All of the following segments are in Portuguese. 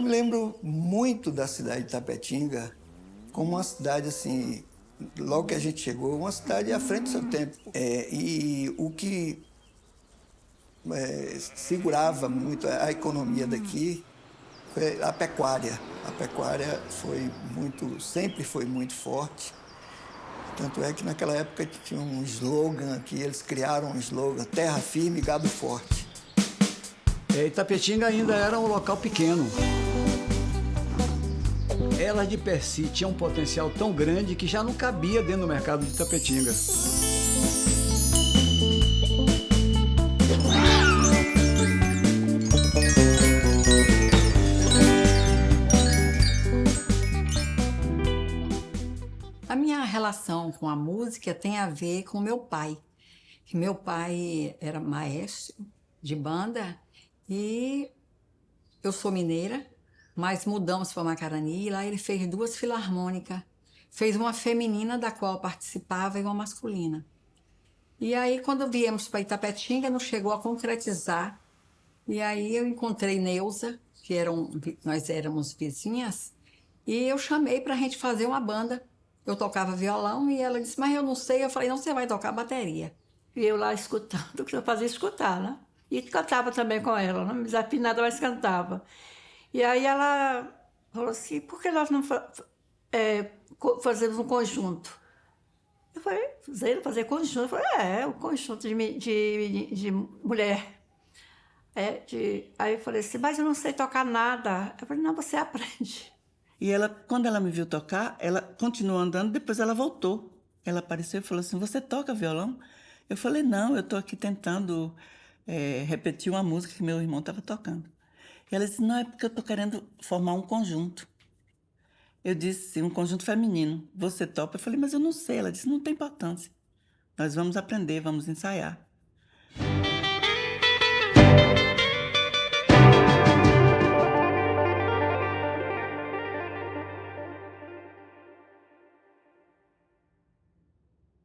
Eu me lembro muito da cidade de Itapetinga como uma cidade, assim, logo que a gente chegou, uma cidade à frente do seu tempo. E o que segurava muito a economia daqui foi a pecuária. A pecuária sempre foi muito forte. Tanto é que naquela época tinha um slogan que eles criaram um slogan: terra firme, gado forte. Itapetinga ainda era um local pequeno. Elas de per si tinham um potencial tão grande que já não cabia dentro do mercado de Itapetinga. A minha relação com a música tem a ver com meu pai. Meu pai era maestro de banda e eu sou mineira, mas mudamos para Macarani e lá ele fez 2 filarmônicas. Fez uma feminina, da qual eu participava, e uma masculina. E aí, quando viemos para Itapetinga, não chegou a concretizar. E aí eu encontrei Neuza, nós éramos vizinhas, e eu chamei para a gente fazer uma banda. Eu tocava violão e ela disse, mas eu não sei. Eu falei, não, você vai tocar bateria. E eu lá escutando, o que eu fazia escutar, né? E cantava também com ela, não desafinada, mas cantava. E aí ela falou assim, por que nós não fazemos um conjunto? Eu falei, fazer conjunto? Eu falei, um conjunto de mulher. Aí eu falei assim, mas eu não sei tocar nada. Eu falei, não, você aprende. E ela, quando ela me viu tocar, ela continuou andando, depois ela voltou. Ela apareceu e falou assim, você toca violão? Eu falei, não, eu estou aqui tentando repetir uma música que meu irmão estava tocando. E ela disse, não, é porque eu estou querendo formar um conjunto. Eu disse, um conjunto feminino. Você topa? Eu falei, mas eu não sei. Ela disse, não tem importância. Nós vamos aprender, vamos ensaiar.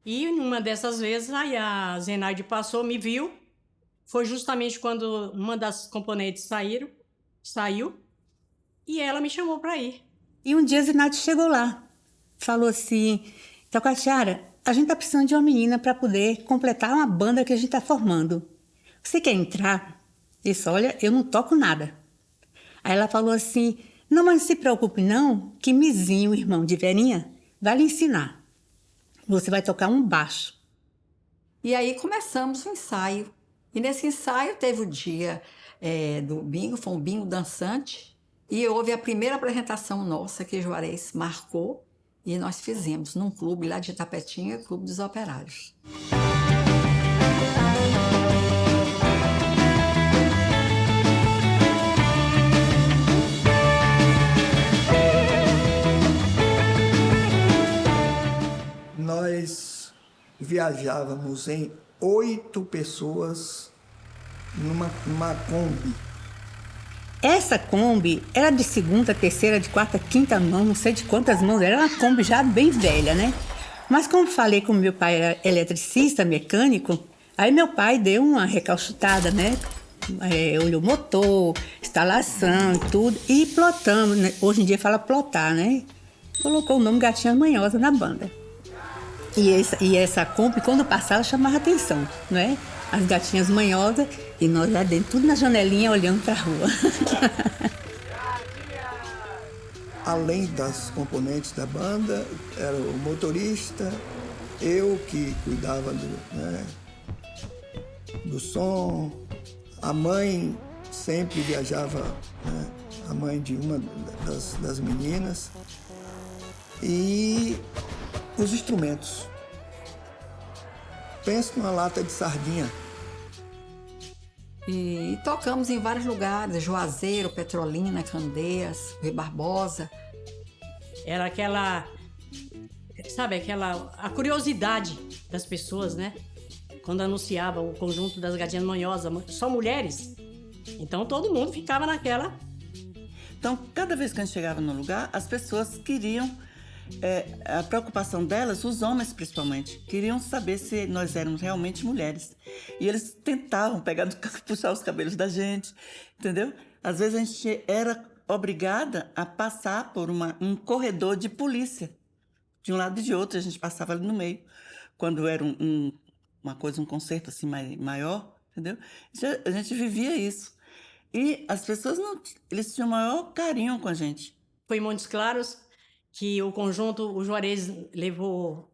E numa dessas vezes, aí a Zenaide passou, me viu. Foi justamente quando uma das componentes saiu, e ela me chamou para ir. E um dia a Zenaide chegou lá, falou assim, Tocatiara, a gente tá precisando de uma menina para poder completar uma banda que a gente tá formando. Você quer entrar? Eu disse, olha, eu não toco nada. Aí ela falou assim, não, mas não se preocupe não, que Mizinho, o irmão de Verinha, vai lhe ensinar. Você vai tocar um baixo. E aí começamos o ensaio. E nesse ensaio teve o dia do bingo, foi um bingo dançante. E houve a primeira apresentação nossa que Juarez marcou. E nós fizemos num clube lá de Itapetinga, Clube dos Operários. Nós viajávamos em 8 pessoas numa Kombi. Essa Kombi era de segunda, terceira, de quarta, quinta mão, não sei de quantas mãos, era uma Kombi já bem velha, né? Mas como falei com meu pai era eletricista, mecânico, aí meu pai deu uma recalchutada, né? Olhou motor, instalação e tudo, e plotamos, né? Hoje em dia fala plotar, né? Colocou o nome Gatinha Manhosa na banda. E essa Kombi, quando passava, chamava atenção, não é? As gatinhas manhosas e nós lá dentro, tudo na janelinha, olhando para a rua. Além das componentes da banda, era o motorista, eu que cuidava do som, a mãe sempre viajava, né? A mãe de uma das meninas, e os instrumentos. Pensa numa lata de sardinha. E tocamos em vários lugares, Juazeiro, Petrolina, Candeias, Rio Barbosa. Era a curiosidade das pessoas, né? Quando anunciava o conjunto das Gatinhas Manhosas, só mulheres. Então todo mundo ficava naquela. Então, cada vez que a gente chegava no lugar, as pessoas queriam, a preocupação delas, os homens principalmente, queriam saber se nós éramos realmente mulheres. E eles tentavam puxar os cabelos da gente, entendeu? Às vezes a gente era obrigada a passar por um corredor de polícia. De um lado e de outro, a gente passava ali no meio. Quando era uma coisa, um concerto assim maior, entendeu? A gente vivia isso. E as pessoas, eles tinham o maior carinho com a gente. Foi em Montes Claros que o conjunto, o Juarez levou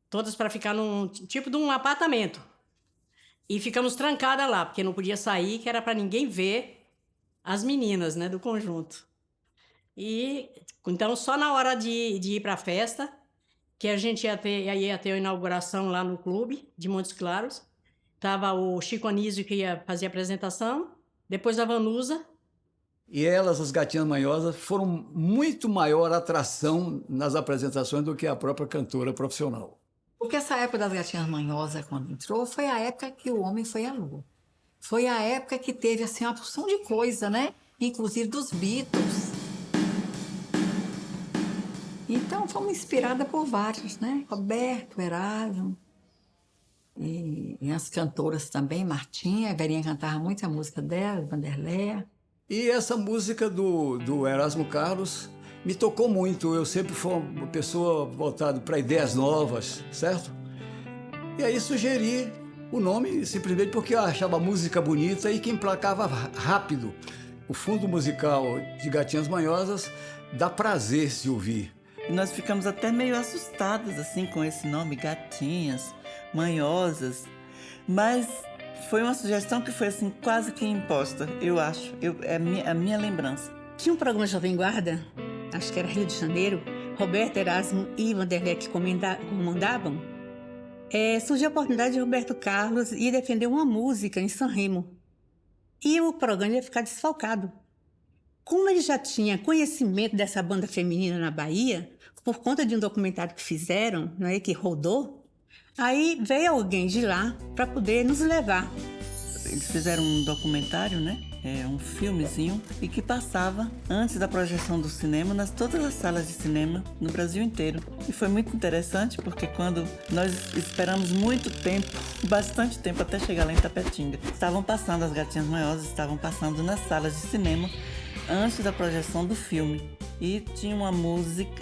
todas para ficar num tipo de um apartamento. E ficamos trancadas lá, porque não podia sair, que era para ninguém ver as meninas, né, do conjunto. E então só na hora de ir para a festa, que a gente ia ter a inauguração lá no clube de Montes Claros. Tava o Chico Anísio que ia fazer a apresentação, depois a Vanusa. E elas, as Gatinhas Manhosas, foram muito maior atração nas apresentações do que a própria cantora profissional. Porque essa época das Gatinhas Manhosas, quando entrou, foi a época que o homem foi à lua. Foi a época que teve assim, uma porção de coisa, né? Inclusive dos Beatles. Então, fomos inspiradas por vários, né? Roberto, Erasmo. E as cantoras também, Martinha, a Verinha cantava muita música dela, Vanderléa. E essa música do Erasmo Carlos me tocou muito. Eu sempre fui uma pessoa voltada para ideias novas, certo? E aí sugeri o nome simplesmente porque eu achava a música bonita e que emplacava rápido. O fundo musical de Gatinhas Manhosas dá prazer se ouvir. E nós ficamos até meio assustadas assim com esse nome, Gatinhas Manhosas. Mas foi uma sugestão que foi assim quase que imposta, eu acho. É a minha lembrança. Tinha um programa Jovem Guarda, acho que era Rio de Janeiro, Roberto, Erasmo e Vanderlei que comandavam. Surgiu a oportunidade de Roberto Carlos ir defender uma música em San Remo. E o programa ia ficar desfalcado. Como ele já tinha conhecimento dessa banda feminina na Bahia, por conta de um documentário que fizeram, né, que rodou, aí veio alguém de lá para poder nos levar. Eles fizeram um documentário, né? Um filmezinho, e que passava antes da projeção do cinema nas todas as salas de cinema no Brasil inteiro. E foi muito interessante porque quando nós esperamos muito tempo, bastante tempo até chegar lá em Itapetinga, estavam passando as Gatinhas Manhosas, estavam passando nas salas de cinema antes da projeção do filme. E tinha uma música,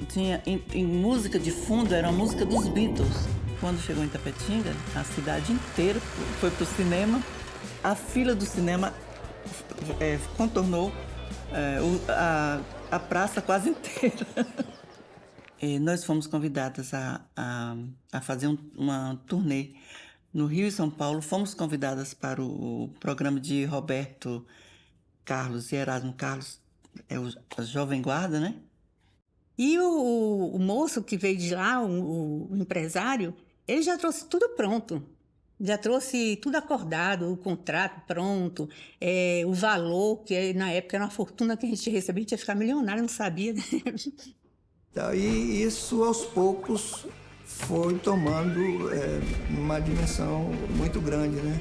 em música de fundo, era a música dos Beatles. Quando chegou em Itapetinga, a cidade inteira foi pro cinema. A fila do cinema contornou a praça quase inteira. E nós fomos convidadas a fazer uma turnê no Rio e São Paulo. Fomos convidadas para o programa de Roberto Carlos e Erasmo Carlos, a Jovem Guarda, né? E o moço que veio de lá, o empresário, ele já trouxe tudo pronto. Já trouxe tudo acordado, o contrato pronto, o valor, que na época era uma fortuna que a gente recebia, a gente ia ficar milionário, não sabia. Né? E isso, aos poucos, foi tomando uma dimensão muito grande, né?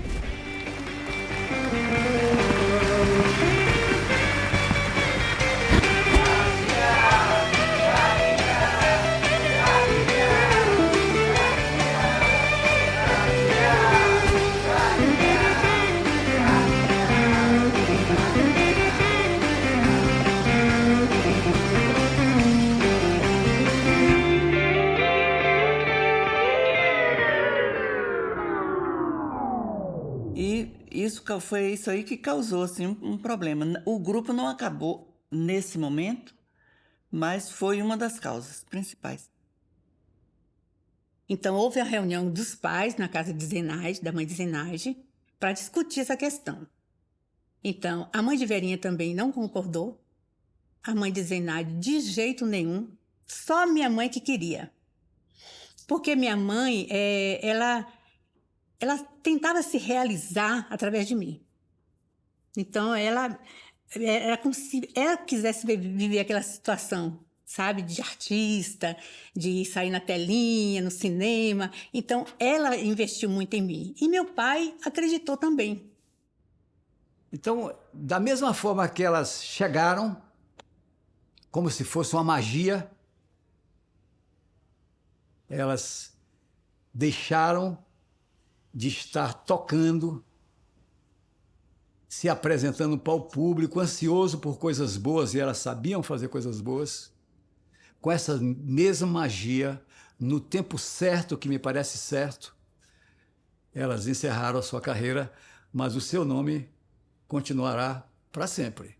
Foi isso aí que causou assim, um problema. O grupo não acabou nesse momento, mas foi uma das causas principais. Então, houve a reunião dos pais na casa de Zenaide, da mãe de Zenaide, para discutir essa questão. Então, a mãe de Verinha também não concordou, a mãe de Zenaide de jeito nenhum, só minha mãe que queria. Porque minha mãe, ela tentava se realizar através de mim. Então, era como se ela quisesse viver aquela situação, sabe? De artista, de sair na telinha, no cinema. Então, ela investiu muito em mim. E meu pai acreditou também. Então, da mesma forma que elas chegaram, como se fosse uma magia, elas deixaram de estar tocando se apresentando para o público, ansioso por coisas boas, e elas sabiam fazer coisas boas, com essa mesma magia, no tempo certo, que me parece certo, elas encerraram a sua carreira, mas o seu nome continuará para sempre.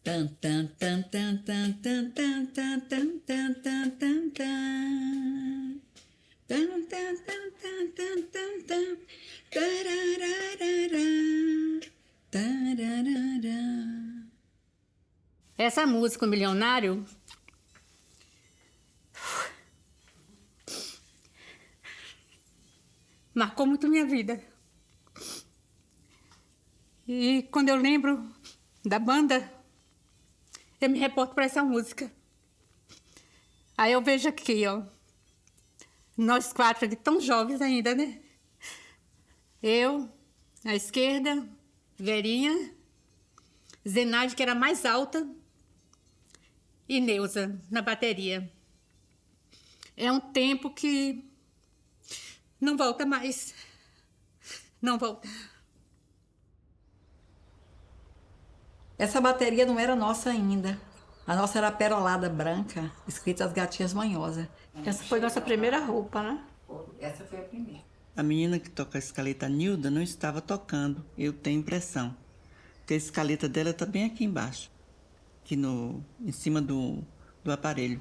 Tan tan tan tan tan tan tan tan tan tan tan tan tan. Tan tan tan tan tan tan tan. Tarararara. Tararara. Essa música, O Milionário, marcou muito minha vida. E quando eu lembro da banda, eu me reporto para essa música. Aí eu vejo aqui, ó, nós 4 aqui, tão jovens ainda, né? Eu, à esquerda, Verinha, Zenaide, que era mais alta, e Neuza, na bateria. É um tempo que não volta mais. Não volta. Essa bateria não era nossa ainda. A nossa era perolada branca, escrita As Gatinhas Manhosas. Essa foi nossa primeira roupa, né? Essa foi a primeira. A menina que toca a escaleta, Nilda, não estava tocando, eu tenho impressão. Porque a escaleta dela está bem aqui embaixo, aqui em cima do aparelho.